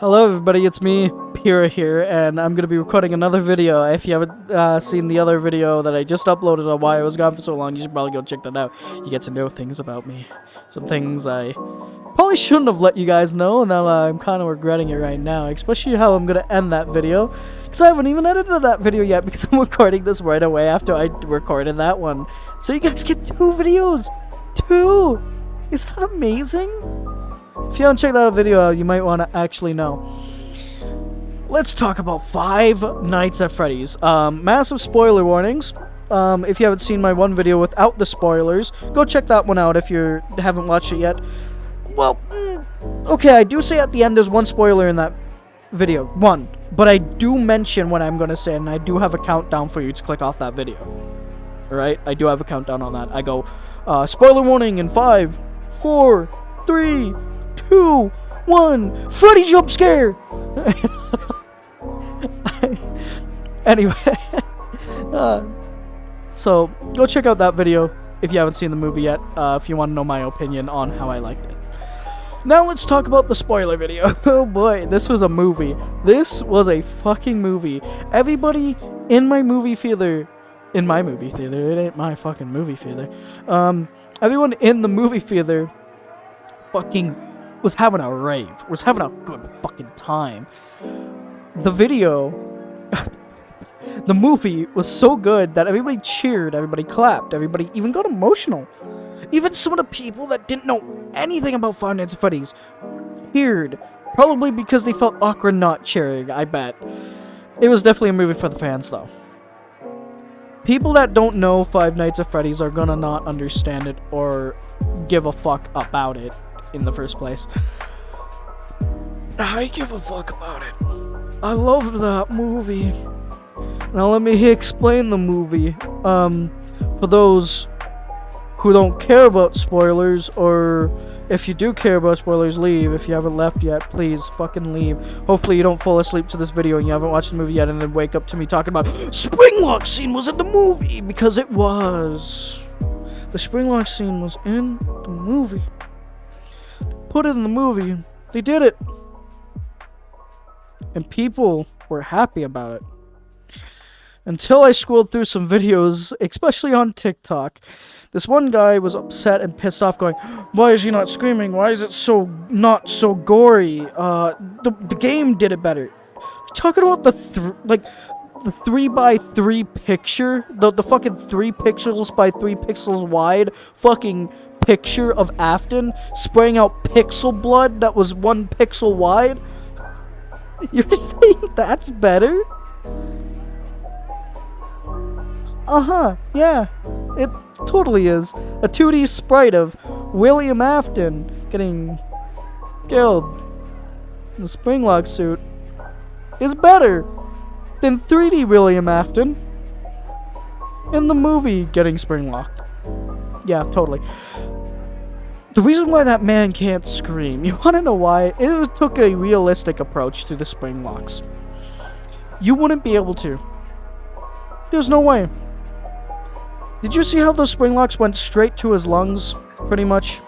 Hello everybody, it's me, Pira here, and I'm going to be recording another video. If you haven't seen the other video that I just uploaded on why I was gone for so long, you should probably go check that out. You get to know things about me. Some things I probably shouldn't have let you guys know, and now I'm kind of regretting it right now, especially how I'm going to end that video. Because I haven't even edited that video yet, because I'm recording this right away after I recorded that one. So you guys get 2 videos! 2! Is that amazing? If you haven't checked that video out, you might want to actually know. Let's talk about Five Nights at Freddy's. Massive spoiler warnings. If you haven't seen my one video without the spoilers, go check that one out if you haven't watched it yet. Well, okay, I do say at the end there's one spoiler in that video. One. But I do mention what I'm going to say, and I do have a countdown for you to click off that video. Alright? I do have a countdown on that. I go, spoiler warning in 5, 4, 3, 2, 1, Freddy jump scare! Anyway, so go check out that video if you haven't seen the movie yet, if you want to know my opinion on how I liked it. Now let's talk about the spoiler video. Oh boy, this was a movie. This was a fucking movie. Everybody in my movie theater, it ain't my fucking movie theater. Everyone in the movie theater fucking was having a rave, was having a good fucking time. The video, the movie was so good that everybody cheered, everybody clapped, everybody even got emotional. Even some of the people that didn't know anything about Five Nights at Freddy's cheered, probably because they felt awkward not cheering, I bet. It was definitely a movie for the fans though. People that don't know Five Nights at Freddy's are gonna not understand it or give a fuck about it in the first place. I give a fuck about it. I love that movie. Now let me explain the movie. For those who don't care about spoilers, or if you do care about spoilers, leave. If you haven't left yet, please fucking leave. Hopefully you don't fall asleep to this video and you haven't watched the movie yet and then wake up to me talking about Springlock scene was in the movie, because it was. The Springlock scene was in the movie. Put it in the movie. They did it. And people were happy about it. Until I scrolled through some videos, especially on TikTok. This one guy was upset and pissed off going, why is he not screaming? Why is it not so gory? The game did it better. Talking about the 3x3 picture, the fucking 3 pixels by 3 pixels wide fucking picture of Afton spraying out pixel blood that was 1 pixel wide? You're saying that's better? Yeah, it totally is. A 2D sprite of William Afton getting killed in a Springlock suit is better than 3D William Afton in the movie getting Springlocked. Yeah, totally. The reason why that man can't scream, you want to know why? It took a realistic approach to the Springlocks. You wouldn't be able to. There's no way. Did you see how those Springlocks went straight to his lungs, pretty much?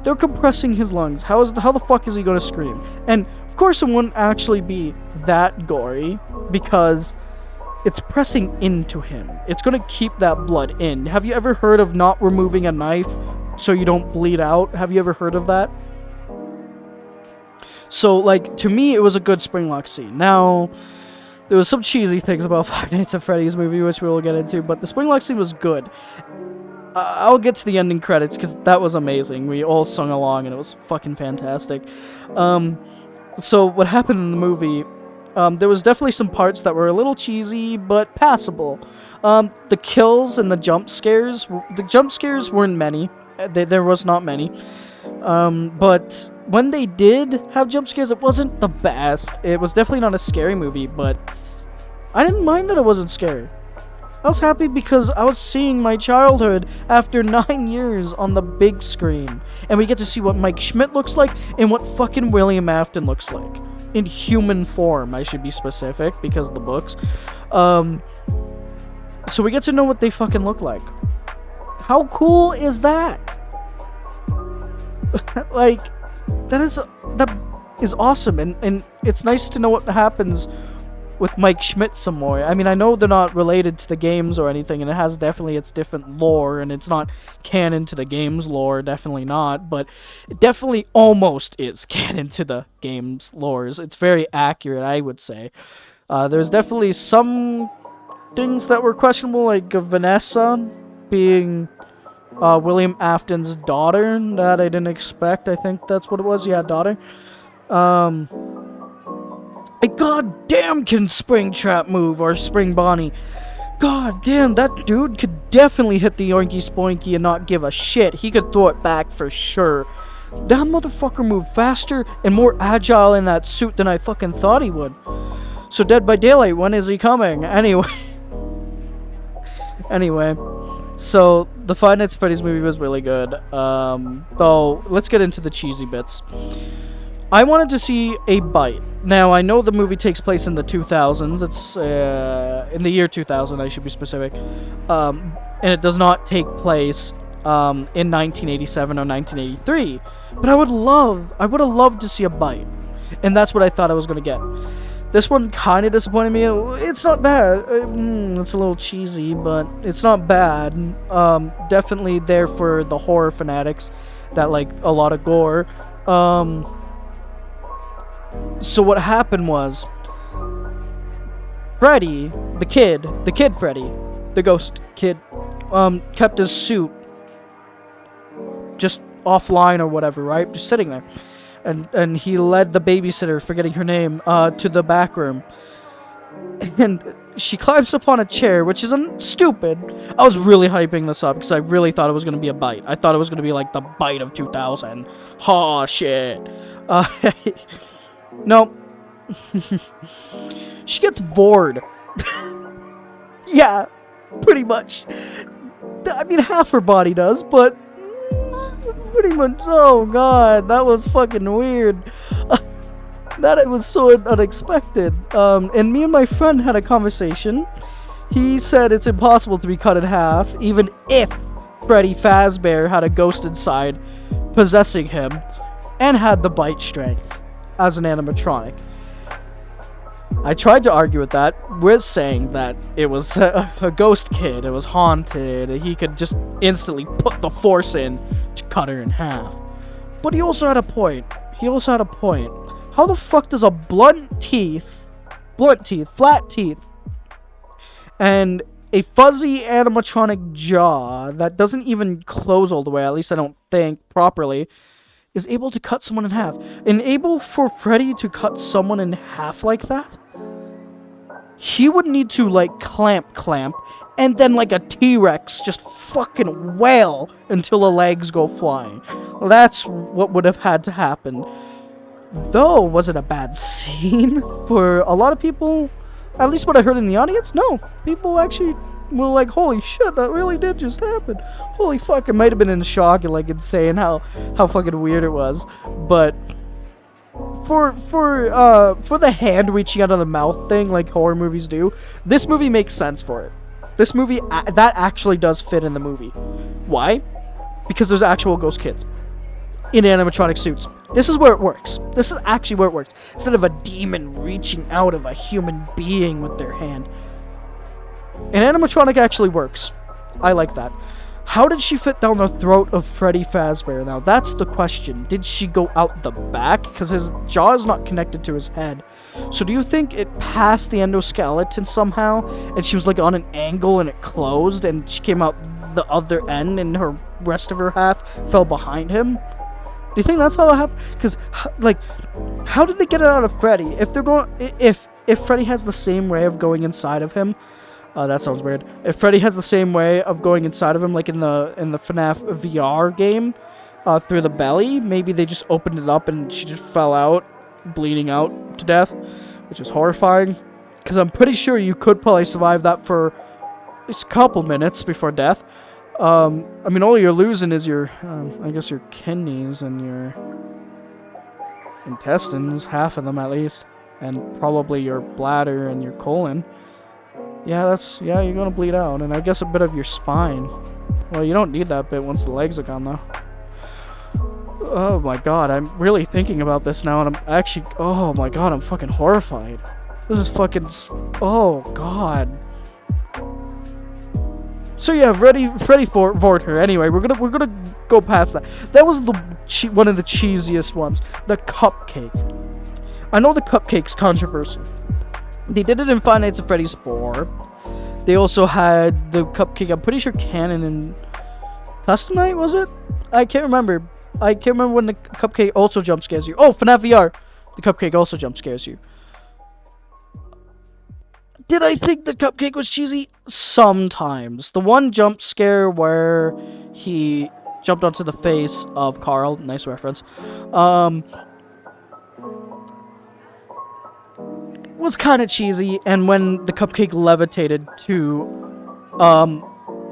They're compressing his lungs. How the fuck is he gonna scream? And of course it wouldn't actually be that gory, because it's pressing into him. It's gonna keep that blood in. Have you ever heard of not removing a knife so you don't bleed out? Have you ever heard of that? So, like, to me, it was a good Springlock scene. Now, there was some cheesy things about Five Nights at Freddy's movie, which we will get into, but the Springlock scene was good. I'll get to the ending credits, because that was amazing. We all sung along, and it was fucking fantastic. So, what happened in the movie, there was definitely some parts that were a little cheesy, but passable. The kills and the jump scares weren't many. There was not many. But when they did have jump scares, it wasn't the best. It was definitely not a scary movie, but I didn't mind that it wasn't scary. I was happy because I was seeing my childhood after 9 years on the big screen. And we get to see what Mike Schmidt looks like and what fucking William Afton looks like. In human form, I should be specific, because of the books. So we get to know what they fucking look like. How cool is that? Like, that is awesome, and it's nice to know what happens with Mike Schmidt some more. I mean, I know they're not related to the games or anything, and it has definitely its different lore, and it's not canon to the game's lore, definitely not, but it definitely almost is canon to the game's lores. It's very accurate, I would say. There's definitely some things that were questionable, like Vanessa being William Afton's daughter, that I didn't expect. I think that's what it was. Yeah, daughter. A goddamn can Springtrap move, or Spring Bonnie. God damn, that dude could definitely hit the Yoinky Spoinky and not give a shit. He could throw it back for sure. That motherfucker moved faster and more agile in that suit than I fucking thought he would. So Dead by Daylight, when is he coming? Anyway. Anyway. So, the Five Nights at Freddy's movie was really good. Though, let's get into the cheesy bits. I wanted to see a bite. Now, I know the movie takes place in the 2000s. It's in the year 2000, I should be specific. And it does not take place in 1987 or 1983. But I would have loved to see a bite. And that's what I thought I was going to get. This one kind of disappointed me. It's not bad. It's a little cheesy, but it's not bad. Definitely there for the horror fanatics that like a lot of gore. So what happened was, Freddy, the kid Freddy, the ghost kid, kept his suit just offline or whatever, right? Just sitting there. And he led the babysitter, forgetting her name, to the back room. And she climbs up on a chair, which is stupid. I was really hyping this up because I really thought it was going to be a bite. I thought it was going to be like the bite of 2000. Ha, shit. No. She gets bored. Yeah, pretty much. I mean, half her body does, but pretty much. Oh god, that was fucking weird. That it was so unexpected. And me and my friend had a conversation. He said it's impossible to be cut in half, even if Freddy Fazbear had a ghost inside possessing him and had the bite strength as an animatronic. I tried to argue with that, with saying that it was a ghost kid, it was haunted, he could just instantly put the force in to cut her in half. But he also had a point. How the fuck does a flat teeth, and a fuzzy animatronic jaw that doesn't even close all the way, at least I don't think, properly, is able to cut someone in half? And able for Freddy to cut someone in half like that? He would need to, like, clamp, and then, like a T-Rex, just fucking wail until the legs go flying. That's what would have had to happen. Though, was it a bad scene? For a lot of people, at least what I heard in the audience, no. People actually were like, holy shit, that really did just happen. Holy fuck, it might have been in shock and, like, insane how fucking weird it was. But for the hand reaching out of the mouth thing, like horror movies do, this movie makes sense for it. This movie, that actually does fit in the movie. Why? Because there's actual ghost kids in animatronic suits. This is where it works. This is actually where it works. Instead of a demon reaching out of a human being with their hand. An animatronic actually works. I like that. How did she fit down the throat of Freddy Fazbear? Now, that's the question. Did she go out the back? Because his jaw is not connected to his head. So do you think it passed the endoskeleton somehow? And she was like on an angle and it closed and she came out the other end and her rest of her half fell behind him? Do you think that's how that happened? Because, like, how did they get it out of Freddy? If they're going... If Freddy has the same way of going inside of him... that sounds weird. If Freddy has the same way of going inside of him, like in the FNAF VR game, through the belly, maybe they just opened it up and she just fell out, bleeding out to death, which is horrifying. Because I'm pretty sure you could probably survive that for at least a couple minutes before death. I mean, all you're losing is your, I guess your kidneys and your intestines, half of them at least, and probably your bladder and your colon. Yeah, you're gonna bleed out, and I guess a bit of your spine. Well, you don't need that bit once the legs are gone, though. Oh my god, I'm really thinking about this now, and I'm actually, oh my god, I'm fucking horrified. This is fucking, oh god. So yeah, Freddy Vorter. Anyway, we're gonna go past that. That was one of the cheesiest ones. The cupcake. I know the cupcake's controversial. They did it in Five Nights at Freddy's 4. They also had the cupcake. I'm pretty sure canon in Custom Night, was it? I can't remember. I can't remember when the cupcake also jump scares you. Oh, FNAF VR. The cupcake also jump scares you. Did I think the cupcake was cheesy? Sometimes. The one jump scare where he jumped onto the face of Carl, nice reference, was kind of cheesy, and when the cupcake levitated to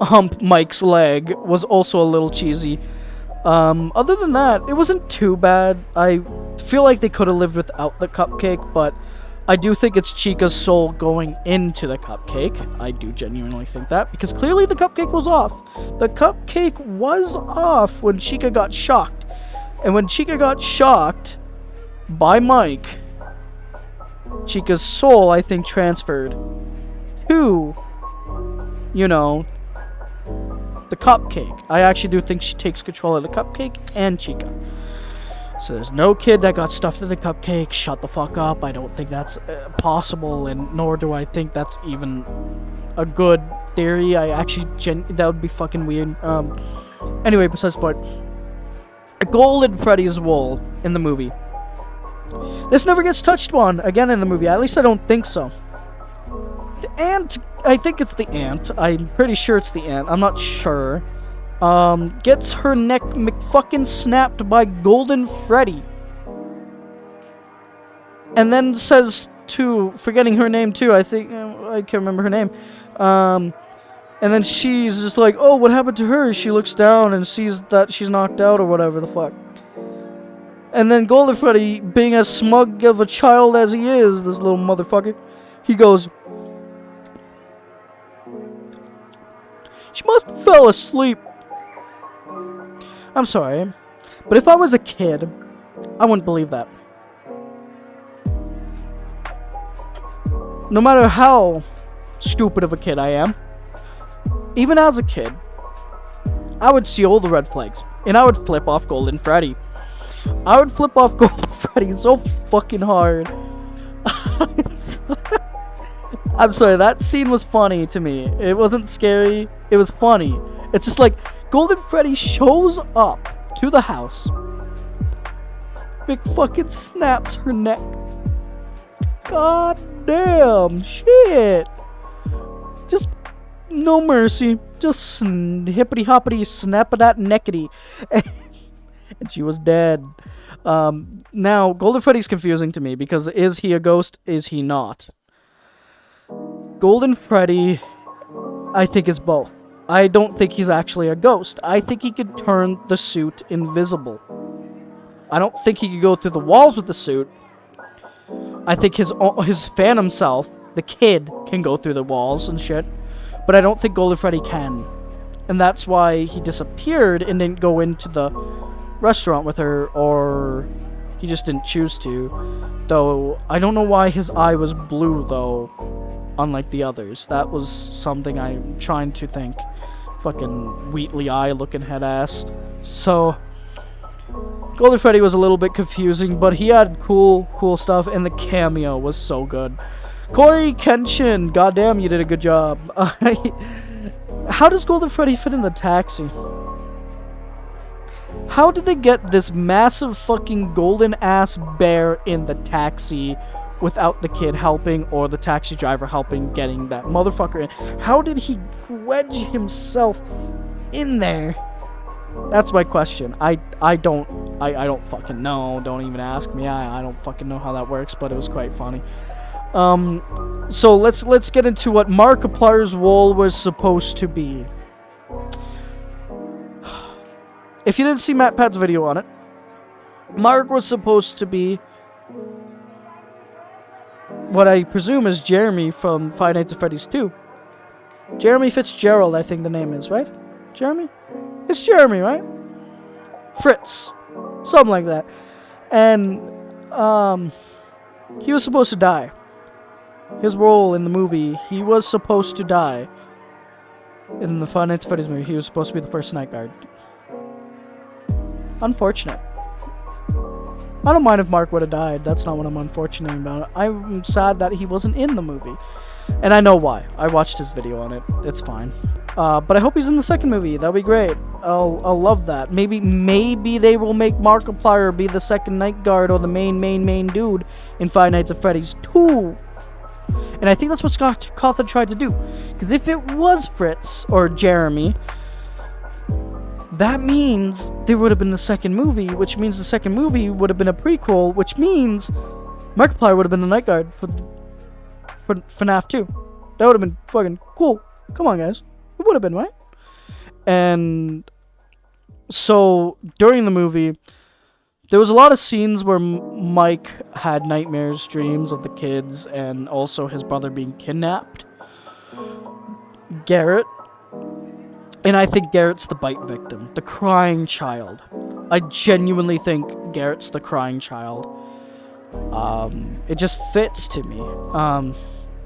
hump Mike's leg was also a little cheesy. Other than that, it wasn't too bad. I feel like they could have lived without the cupcake, but I do think it's Chica's soul going into the cupcake. I do genuinely think that, because clearly the cupcake was off. The cupcake was off when Chica got shocked. And when Chica got shocked by Mike, Chica's soul, I think, transferred to, you know, the cupcake. I actually do think she takes control of the cupcake and Chica. So there's no kid that got stuffed in the cupcake. Shut the fuck up. I don't think that's possible, and nor do I think that's even a good theory. I actually, that would be fucking weird. Anyway, besides the point. A Golden Freddy's wool in the movie. This never gets touched on again in the movie. At least I don't think so. The ant, I think it's the ant. I'm pretty sure it's the ant. I'm not sure. Gets her neck McFucking snapped by Golden Freddy. And then says to, forgetting her name too, I think, I can't remember her name. And then she's just like, oh, what happened to her? She looks down and sees that she's knocked out or whatever the fuck. And then Golden Freddy, being as smug of a child as he is, this little motherfucker, he goes, she must have fell asleep. I'm sorry, but if I was a kid, I wouldn't believe that. No matter how stupid of a kid I am, even as a kid, I would see all the red flags, and I would flip off Golden Freddy. I would flip off Golden Freddy so fucking hard. I'm sorry, that scene was funny to me. It wasn't scary, it was funny. It's just like, Golden Freddy shows up to the house. McFucking snaps her neck. God damn, shit. Just no mercy. Just hippity hoppity snap of that neckity. And she was dead. Now, Golden Freddy's confusing to me because is he a ghost? Is he not? Golden Freddy, I think, is both. I don't think he's actually a ghost. I think he could turn the suit invisible. I don't think he could go through the walls with the suit. I think his phantom self, the kid, can go through the walls and shit. But I don't think Golden Freddy can. And that's why he disappeared and didn't go into the restaurant with her, or he just didn't choose to. Though, I don't know why his eye was blue, though, unlike the others. That was something I'm trying to think. Fucking Wheatley eye looking head ass. So, Golden Freddy was a little bit confusing, but he had cool stuff, and the cameo was so good. Corey Kenshin, goddamn, you did a good job. How does Golden Freddy fit in the taxi? How did they get this massive fucking golden ass bear in the taxi without the kid helping or the taxi driver helping getting that motherfucker in? How did he wedge himself in there? That's my question. I don't fucking know. Don't even ask me. I don't fucking know how that works, but it was quite funny. So let's get into what Markiplier's wool was supposed to be. If you didn't see MatPat's video on it, Mark was supposed to be what I presume is Jeremy from Five Nights at Freddy's 2. Jeremy Fitzgerald, I think the name is, right? Jeremy? It's Jeremy, right? Fritz. something like that. And he was supposed to die. His role in the movie, he was supposed to die. In the Five Nights at Freddy's movie, he was supposed to be the first night guard. Unfortunate. I don't mind if Mark would have died. That's not what I'm unfortunate about. I'm sad that he wasn't in the movie. And I know why. I watched his video on it. It's fine. But I hope he's in the second movie. That'd be great. I'll love that. Maybe they will make Markiplier be the second night guard or the main dude in Five Nights at Freddy's 2. And I think that's what Scott Cawthon tried to do. Because if it was Fritz or Jeremy, that means there would have been the second movie, which means the second movie would have been a prequel, which means Markiplier would have been the night guard for FNAF 2. That would have been fucking cool. Come on, guys. It would have been, right? And so during the movie, there was a lot of scenes where Mike had nightmares, dreams of the kids, and also his brother being kidnapped. Garrett. And I think Garrett's the bite victim. The crying child. I genuinely think Garrett's the crying child. It just fits to me.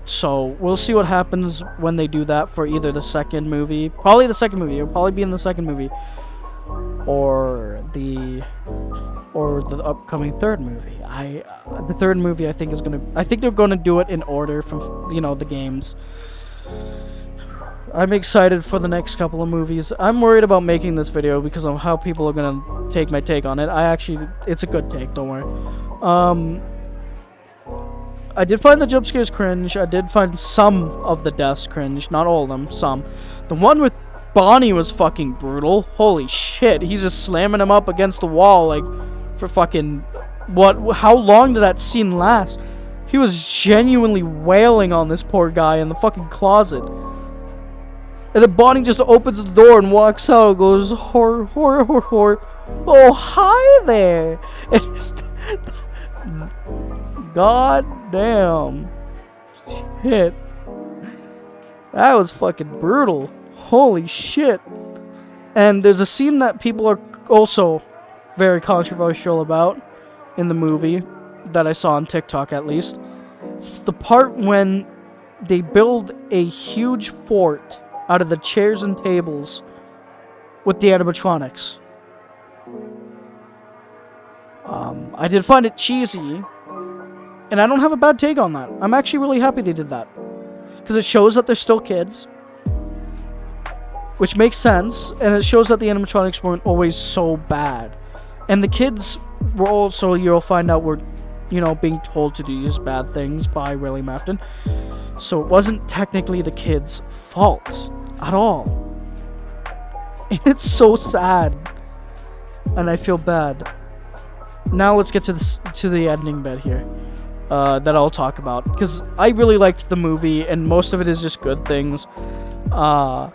So we'll see what happens when they do that for either the second movie. Probably the second movie. It'll probably be in the second movie. Or the upcoming third movie. The third movie I think they're gonna do it in order from the games. I'm excited for the next couple of movies. I'm worried about making this video because of how people are gonna take my take on it. It's a good take, don't worry. I did find the jump scares cringe. I did find some of the deaths cringe, not all of them, some. The one with Bonnie was fucking brutal. Holy shit, he's just slamming him up against the wall like for fucking how long did that scene last? He was genuinely wailing on this poor guy in the fucking closet. And then Bonnie just opens the door and walks out and goes, horror. Oh, hi there. And it's God damn. Shit. That was fucking brutal. Holy shit. And there's a scene that people are also very controversial about in the movie that I saw on TikTok at least. It's the part when they build a huge fort out of the chairs and tables with the animatronics. I did find it cheesy, and I don't have a bad take on that. I'm actually really happy they did that, because it shows that they're still kids, which makes sense, and it shows that the animatronics weren't always so bad. And the kids were also, you'll find out, were, being told to do these bad things by William Afton. So it wasn't technically the kids' fault at all. And it's so sad. And I feel bad. Now let's get to the ending bit here. That I'll talk about. Because I really liked the movie, and most of it is just good things. I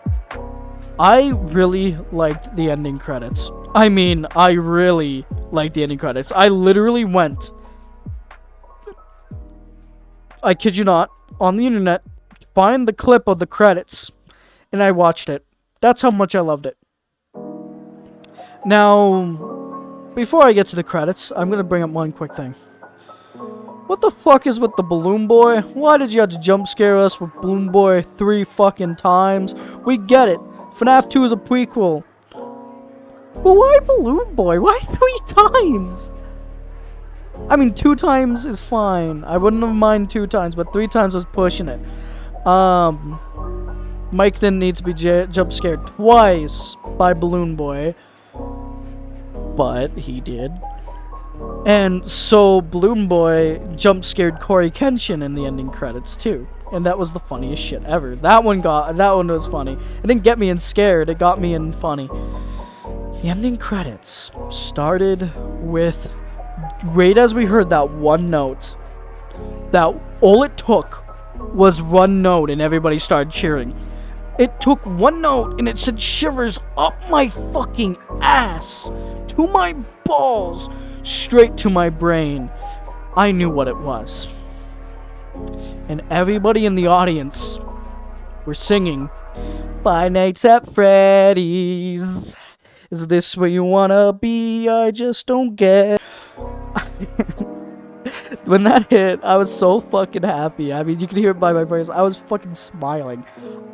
really liked the ending credits. I really liked the ending credits. I literally went, I kid you not, on the internet, find the clip of the credits, and I watched it. That's how much I loved it. Now, before I get to the credits, I'm gonna bring up one quick thing. What the fuck is with the Balloon Boy? Why did you have to jump scare us with Balloon Boy 3 fucking times? We get it. FNAF 2 is a prequel. But why Balloon Boy? Why 3 times? 2 times is fine. I wouldn't have minded 2 times, but 3 times was pushing it. Mike didn't need to be jump scared twice by Balloon Boy, but he did. And so Balloon Boy jump scared Corey Kenshin in the ending credits too, and that was the funniest shit ever. That one was funny. It didn't get me in scared. It got me in funny. The ending credits started with, right as we heard that one note, that all it took was one note and everybody started cheering. It took one note and it sent shivers up my fucking ass, to my balls, straight to my brain. I knew what it was. And everybody in the audience were singing Five Nights at Freddy's. Is this where you wanna be? I just don't get. When that hit, I was so fucking happy. I mean, you can hear it by my voice. I was fucking smiling.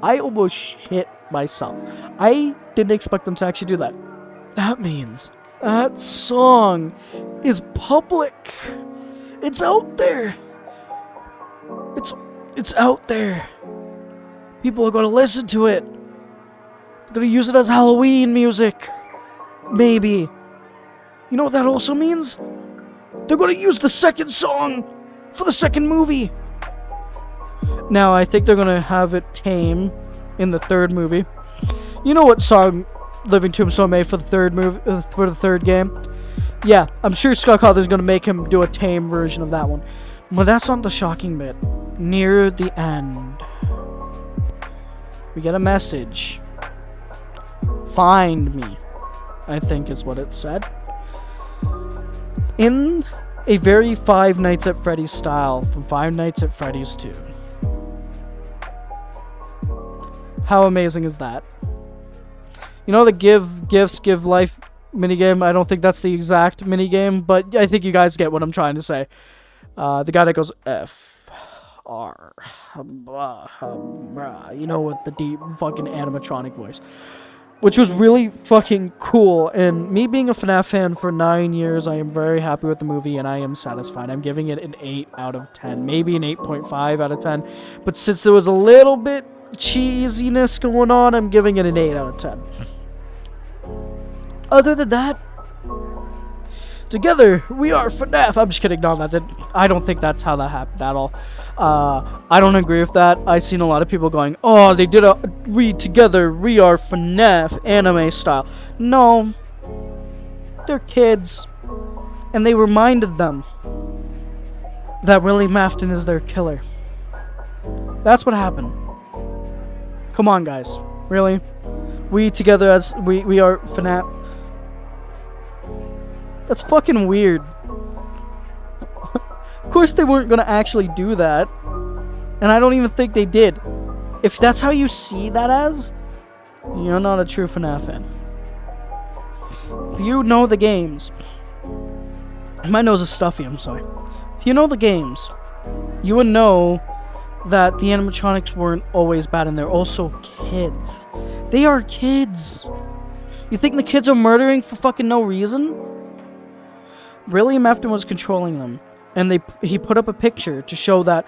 I almost shit myself. I didn't expect them to actually do that. That means that song is public. It's out there. It's out there. People are gonna listen to it. They're gonna use it as Halloween music. Maybe. You know what that also means? They're gonna use the second song for the second movie. Now, I think they're gonna have it tame in the third movie. You know what song Living Tombstone made for the third movie, for the third game? Yeah, I'm sure Scott Calder's gonna make him do a tame version of that one. But that's not the shocking bit. Near the end, we get a message. Find me, I think is what it said. In a very Five Nights at Freddy's style from Five Nights at Freddy's 2. How amazing is that? You know the give gifts, give life minigame? I don't think that's the exact minigame, but I think you guys get what I'm trying to say. The guy that goes F R, you know, with the deep fucking animatronic voice, which was really fucking cool. And me being a FNAF fan for 9 years, I am very happy with the movie and I am satisfied. I'm giving it an 8 out of 10, maybe an 8.5 out of 10. But since there was a little bit cheesiness going on, I'm giving it an 8 out of 10. Other than that, together we are FNAF. I'm just kidding. No, I don't think that's how that happened at all. I don't agree with that. I've seen a lot of people going, oh, they did a we together we are FNAF anime style. No, they're kids, and they reminded them that Willie Mafton is their killer. That's what happened. Come on, guys. Really? We together as we are FNAF. That's fucking weird. Of course they weren't gonna actually do that. And I don't even think they did. If that's how you see that as, you're not a true FNAF fan. If you know the games... My nose is stuffy, I'm sorry. If you know the games, you would know that the animatronics weren't always bad and they're also kids. They are kids. You think the kids are murdering for fucking no reason? William Afton was controlling them, and he put up a picture to show that,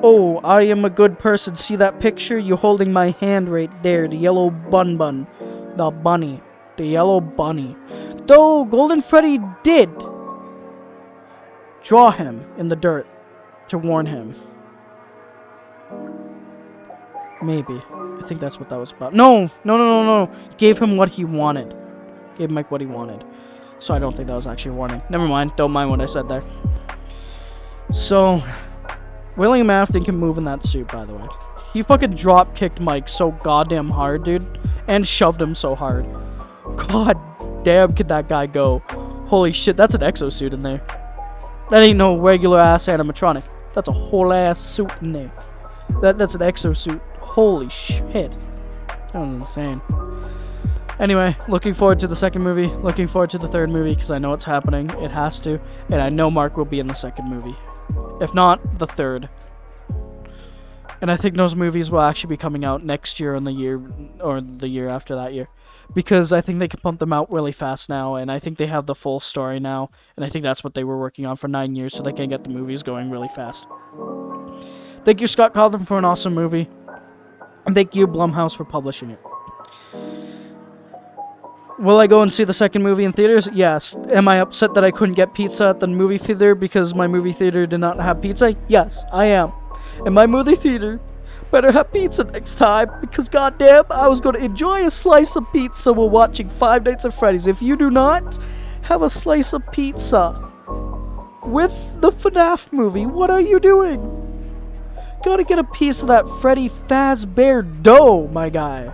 oh, I am a good person. See that picture? You're holding my hand right there, the yellow bun, the bunny, the yellow bunny. Though Golden Freddy did draw him in the dirt to warn him. Maybe. I think that's what that was about. No. Gave him what he wanted. Gave Mike what he wanted. So I don't think that was actually a warning. Never mind. Don't mind what I said there. So, William Afton can move in that suit, by the way. He fucking drop-kicked Mike so goddamn hard, dude. And shoved him so hard. God damn, could that guy go. Holy shit, that's an exosuit in there. That ain't no regular-ass animatronic. That's a whole-ass suit in there. That's an exosuit. Holy shit. That was insane. Anyway, looking forward to the second movie. Looking forward to the third movie because I know it's happening. It has to. And I know Mark will be in the second movie. If not, the third. And I think those movies will actually be coming out next year and the year after that year. Because I think they can pump them out really fast now. And I think they have the full story now. And I think that's what they were working on for 9 years. So they can get the movies going really fast. Thank you, Scott Calder, for an awesome movie. And thank you, Blumhouse, for publishing it. Will I go and see the second movie in theaters? Yes. Am I upset that I couldn't get pizza at the movie theater because my movie theater did not have pizza? Yes, I am. And my movie theater better have pizza next time because goddamn, I was going to enjoy a slice of pizza while watching Five Nights at Freddy's. If you do not have a slice of pizza with the FNAF movie, what are you doing? Gotta get a piece of that Freddy Fazbear dough, my guy.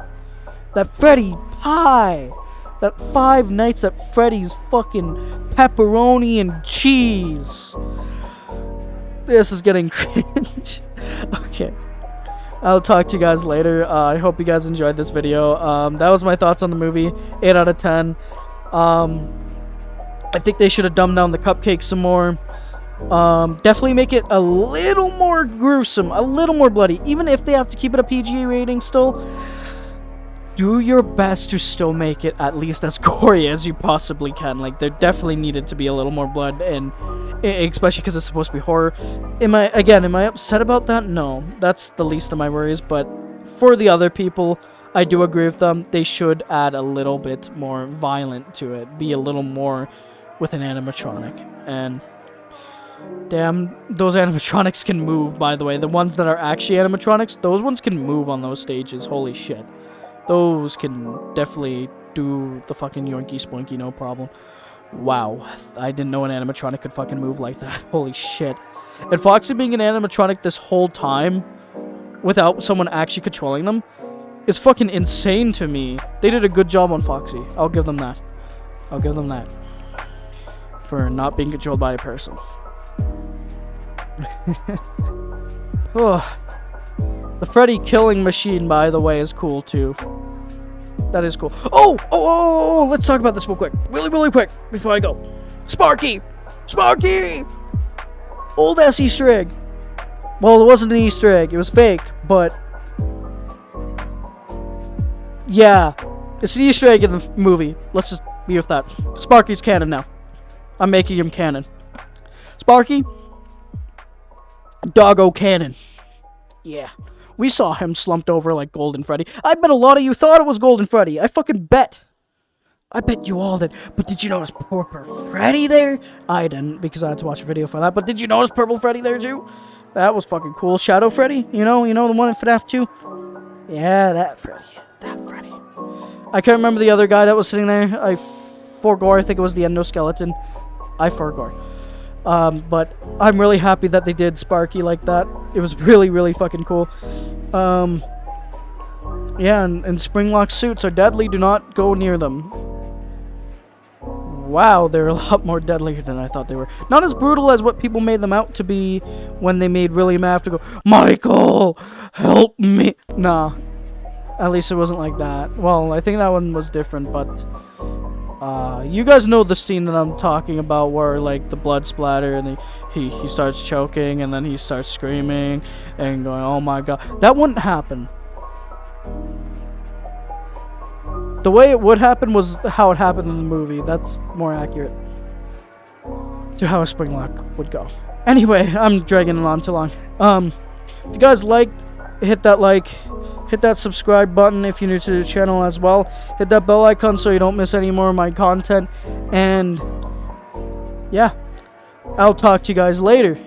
That Freddy pie. That Five Nights at Freddy's fucking pepperoni and cheese. This is getting cringe. Okay. I'll talk to you guys later. I hope you guys enjoyed this video. That was my thoughts on the movie. 8 out of 10. I think they should have dumbed down the cupcake some more. Definitely make it a little more gruesome, a little more bloody. Even if they have to keep it a PG rating still, do your best to still make it at least as gory as you possibly can. Like, there definitely needed to be a little more blood, and especially because it's supposed to be horror. Am I upset about that? No, that's the least of my worries. But for the other people, I do agree with them. They should add a little bit more violent to it, be a little more with an animatronic. And damn, those animatronics can move, by the way. The ones that are actually animatronics, those ones can move on those stages. Holy shit. Those can definitely do the fucking yoinky spoinky, no problem. Wow, I didn't know an animatronic could fucking move like that. Holy shit. And Foxy being an animatronic this whole time, without someone actually controlling them, is fucking insane to me. They did a good job on Foxy. I'll give them that. I'll give them that. For not being controlled by a person. Oh. The Freddy killing machine, by the way, is cool too. That is cool. Oh, let's talk about this real quick. Really quick, before I go. Sparky! Sparky! Old ass Easter egg. Well, it wasn't an Easter egg. It was fake, but... yeah. It's an Easter egg in the movie. Let's just be with that. Sparky's canon now. I'm making him canon. Sparky? Doggo canon. Yeah. We saw him slumped over like Golden Freddy. I bet a lot of you thought it was Golden Freddy. I fucking bet. I bet you all did. But did you notice Purple Freddy there? I didn't, because I had to watch a video for that. But did you notice Purple Freddy there too? That was fucking cool. Shadow Freddy? You know the one in FNAF 2? Yeah, that Freddy. That Freddy. I can't remember the other guy that was sitting there. I forgot. I think it was the endoskeleton. I forgot. But I'm really happy that they did Sparky like that. It was really fucking cool. Yeah, and Springlock suits are deadly. Do not go near them. Wow, they're a lot more deadlier than I thought they were. Not as brutal as what people made them out to be when they made William have to go, Michael, help me. Nah, at least it wasn't like that. Well, I think that one was different, but... you guys know the scene that I'm talking about where, like, the blood splatter and he starts choking and then he starts screaming and going, oh my god. That wouldn't happen. The way it would happen was how it happened in the movie. That's more accurate to how a Springlock would go. Anyway, I'm dragging it on too long. If you guys liked, hit that like. Hit that subscribe button if you're new to the channel as well. Hit that bell icon so you don't miss any more of my content. And yeah, I'll talk to you guys later.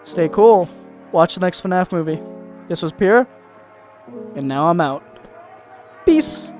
Stay cool. Watch the next FNAF movie. This was Pira, and now I'm out. Peace.